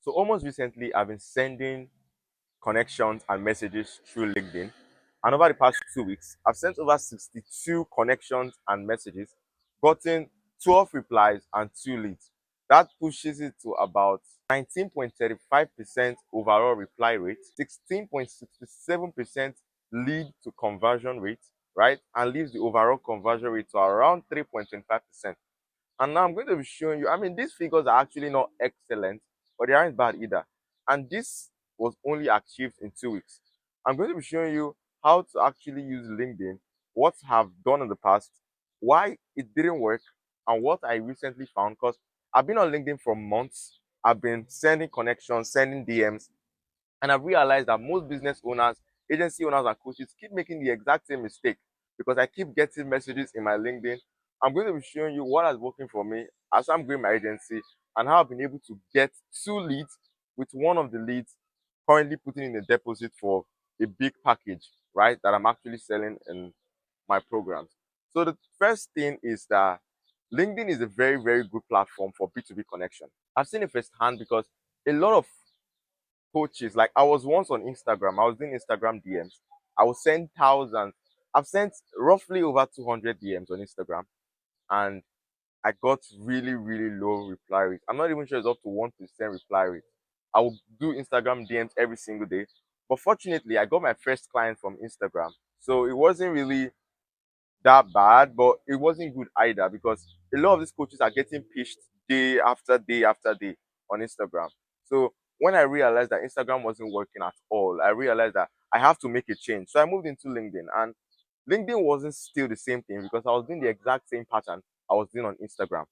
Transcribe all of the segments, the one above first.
So almost recently, I've been sending connections and messages through LinkedIn. And over the past 2 weeks, I've sent over 62 connections and messages, gotten 12 replies and 2 leads. That pushes it to about 19.35% overall reply rate, 16.67% lead to conversion rate, right? And leaves the overall conversion rate to around 3.25%. And now I'm going to be showing you, I mean, these figures are actually not excellent, but they aren't bad either. And this was only achieved in 2 weeks. I'm going to be showing you how to actually use LinkedIn, what I've done in the past, why it didn't work, and what I recently found. Because I've been on LinkedIn for months. I've been sending connections, sending DMs, and I've realized that most business owners, agency owners, and coaches keep making the exact same mistake because I keep getting messages in my LinkedIn. I'm going to be showing you what is working for me as I'm growing my agency and how I've been able to get 2 leads, with one of the leads currently putting in a deposit for a big package, right, that I'm actually selling in my programs. So the first thing is that LinkedIn is a very, very good platform for B2B connection. I've seen it firsthand because a lot of coaches. Like I was once on Instagram, I was doing Instagram DMs. I was send thousands. I've sent roughly over 200 DMs on Instagram, and I got really, really low reply rate. I'm not even sure it's up to 1% reply rate. I will do Instagram DMs every single day. But fortunately, I got my first client from Instagram. So it wasn't really that bad, but it wasn't good either because a lot of these coaches are getting pitched day after day after day on Instagram. So when I realized that Instagram wasn't working at all, I realized that I have to make a change. So I moved into LinkedIn, and LinkedIn wasn't still the same thing because I was doing the exact same pattern I was doing on Instagram,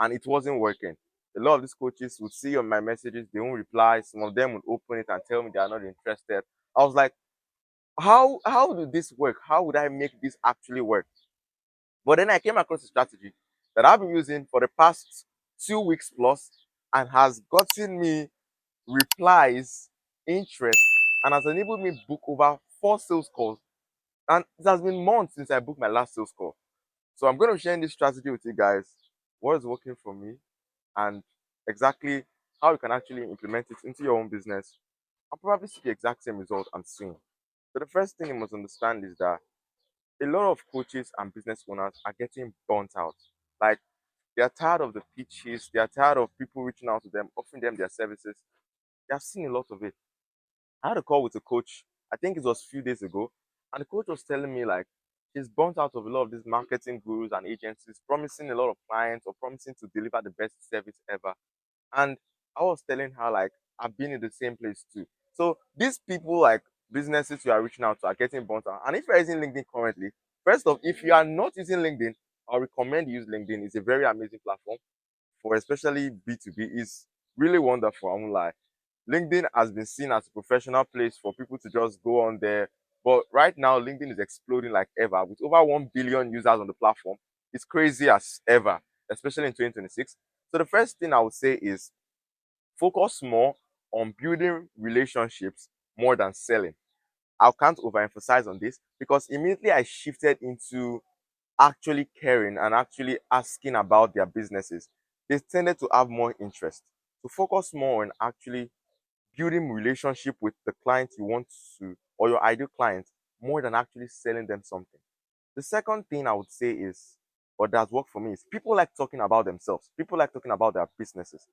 and it wasn't working. A lot of these coaches would see on my messages, they won't reply. Some of them would open it and tell me they are not interested. I was like, how do this work? How would I make this actually work? But then I came across a strategy that I've been using for the past 2 weeks plus and has gotten me replies, interest, and has enabled me book over 4 sales calls. And it has been months since I booked my last sales call. So I'm going to share this strategy with you guys, what is working for me, and exactly how you can actually implement it into your own business and probably see the exact same result I'm seeing. So the first thing you must understand is that a lot of coaches and business owners are getting burnt out. Like they are tired of the pitches, they are tired of people reaching out to them, offering them their services. They have seen a lot of it. I had a call with a coach, I think it was a few days ago, and the coach was telling me like she's burnt out of a lot of these marketing gurus and agencies promising a lot of clients or promising to deliver the best service ever. And I was telling her like I've been in the same place too. So these people, like businesses you are reaching out to, are getting burnt out. And if you're using LinkedIn currently, first off, if you are not using LinkedIn, I recommend you use LinkedIn. It's a very amazing platform for especially B2B. It's really wonderful. I won't lie. LinkedIn has been seen as a professional place for people to just go on there. But right now, LinkedIn is exploding like ever with over 1 billion users on the platform. It's crazy as ever, especially in 2026. So the first thing I would say is focus more on building relationships more than selling. I can't overemphasize on this because immediately I shifted into actually caring and actually asking about their businesses, they tended to have more interest. To focus more on actually building relationship with the client you want to, or your ideal client, more than actually selling them something. The second thing I would say is, or that's worked for me, is people like talking about themselves. People like talking about their businesses.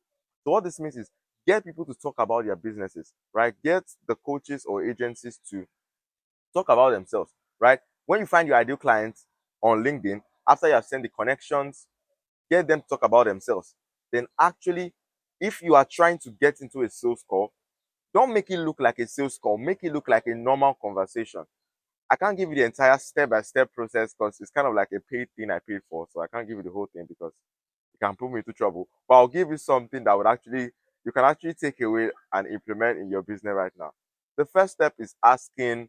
So what this means is get people to talk about their businesses, right? Get the coaches or agencies to talk about themselves, right? When you find your ideal clients on LinkedIn, after you have sent the connections, get them to talk about themselves. Then actually, if you are trying to get into a sales call, don't make it look like a sales call. Make it look like a normal conversation. I can't give you the entire step-by-step process because it's kind of like a paid thing I paid for. So I can't give you the whole thing because it can put me into trouble. But I'll give you something that would actually, you can actually take away and implement in your business right now. The first step is asking,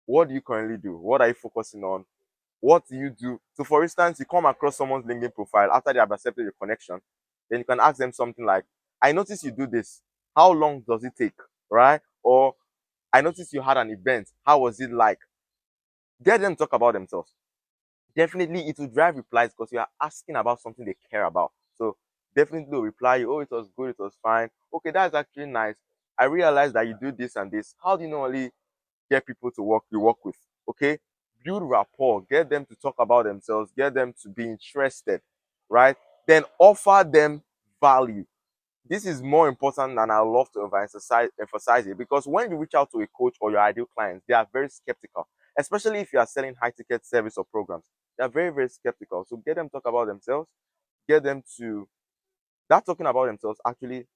what do you currently do? What are you focusing on? What do you do? So for instance, you come across someone's LinkedIn profile after they have accepted your connection, then you can ask them something like, I noticed you do this. How long does it take? Right? Or I noticed you had an event. How was it like? Get them to talk about themselves. Definitely it will drive replies because you are asking about something they care about. So definitely will reply you, oh, it was good, it was fine. Okay, that's actually nice. I realized that you do this and this. How do you normally get people to work you work with? Okay, build rapport, get them to talk about themselves, get them to be interested, right? Then offer them value. This is more important than I love to emphasize it, because when you reach out to a coach or your ideal clients, they are very skeptical, especially if you are selling high ticket service or programs. They are very, very skeptical. So get them to talk about themselves, get them to that talking about themselves actually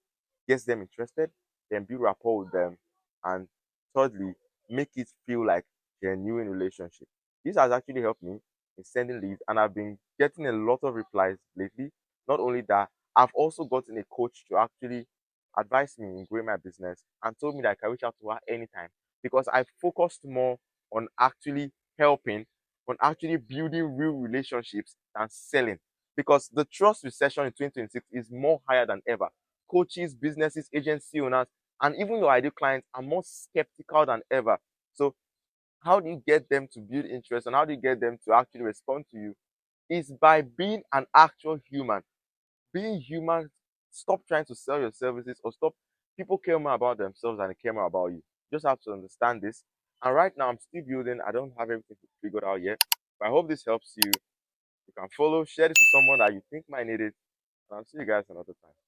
gets them interested, then build rapport with them, and thirdly, make it feel like genuine relationship. This has actually helped me in sending leads, and I've been getting a lot of replies lately. Not only that, I've also gotten a coach to actually advise me in growing my business and told me that I can reach out to her anytime, because I focused more on actually helping, on actually building real relationships than selling. Because the trust recession in 2026 is more higher than ever. Coaches, businesses, agency owners, and even your ideal clients are more skeptical than ever. So, how do you get them to build interest and how do you get them to actually respond to you? Is by being an actual human. Being human, stop trying to sell your services, or stop. People care more about themselves than they care more about you. You just have to understand this. And right now, I'm still building. I don't have everything figured out yet. But I hope this helps you. You can follow, share this with someone that you think might need it. And I'll see you guys another time.